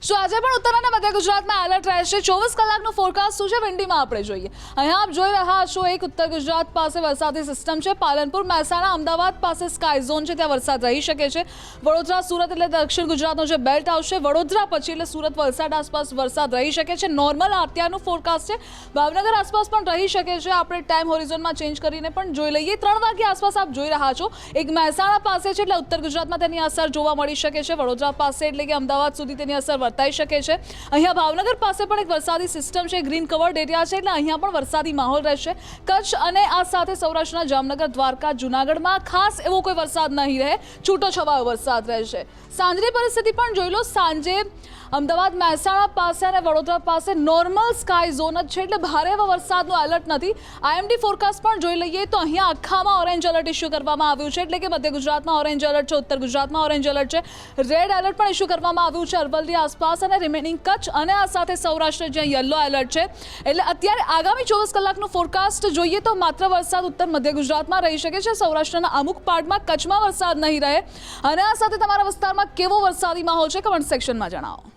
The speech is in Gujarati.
સો આજે પણ ઉત્તર અને મધ્ય ગુજરાતમાં એલર્ટ રહેશે 24 કલાકનો ફોરકાસ્ટ શું છે વિંડીમાં આપણે જોઈએ। અહીંયા આપ જોઈ રહ્યા છો એક ઉત્તર ગુજરાત પાસે વરસાદી સિસ્ટમ છે। પાલનપુર મહેસાણા અમદાવાદ પાસે સ્કાય ઝોન છે, ત્યાં વરસાદ રહી શકે છે। વડોદરા સુરત એટલે દક્ષિણ ગુજરાતનો જે બેલ્ટ આવશે, વડોદરા પછી એટલે સુરત વલસાડ આસપાસ વરસાદ રહી શકે છે। નોર્મલ અત્યારનું ફોરકાસ્ટ છે, ભાવનગર આસપાસ પણ રહી શકે છે। આપણે ટાઈમ હોરિઝોનમાં ચેન્જ કરીને પણ જોઈ લઈએ। 3 વાગ્યા આસપાસ આપ જોઈ રહ્યા છો એક મહેસાણા પાસે છે એટલે ઉત્તર ગુજરાતમાં તેની અસર જોવા મળી શકે છે। વડોદરા પાસે એટલે કે અમદાવાદ સુધી તેની અસર વર્તાઈ શકે છે। અહીંયા ભાવનગર પાસે પણ એક વરસાદી સિસ્ટમ છે, ગ્રીન કવર્ડ એરિયા છે એટલે અહીંયા પણ વરસાદી માહોલ રહેશે। કચ્છ અને આ સાથે સૌરાષ્ટ્રના જામનગર, દ્વારકા, જૂનાગઢમાં ખાસ એવો કોઈ વરસાદ નહીં રહે, છૂટોછવાયો વરસાદ રહેશે। સાંજની પરિસ્થિતિ પણ જોઈ લો। સાંજે અમદાવાદ, મહેસાણા પાસે અને વડોદરા પાસે નોર્મલ સ્કાય ઝોન જ છે એટલે ભારે એવા વરસાદનું એલર્ટ નથી। આઈએમડી ફોરકાસ્ટ પણ જોઈ લઈએ તો અહીંયા આખામાં ઓરેન્જ એલર્ટ ઇસ્યુ કરવામાં આવ્યું છે, એટલે કે મધ્ય ગુજરાતમાં ઓરેન્જ એલર્ટ છે, ઉત્તર ગુજરાતમાં ઓરેન્જ એલર્ટ છે, રેડ એલર્ટ પણ ઇસ્યુ કરવામાં આવ્યું છે અરવલ્લી આસપાસ અને રિમેનિંગ કચ્છ અને આ સાથે સૌરાષ્ટ્ર જ્યાં યલો એલર્ટ છે। એટલે અત્યારે આગામી 24 કલાકનું ફોરકાસ્ટ જોઈએ તો માત્ર વરસાદ ઉત્તર મધ્ય ગુજરાતમાં રહી શકે છે, સૌરાષ્ટ્રના અમુક પાર્ટમાં, કચ્છમાં વરસાદ નહીં રહે। અને આ સાથે તમારા વિસ્તારમાં કેવો વરસાદી માહોલ છે કમેન્ટ સેક્શનમાં જણાવો।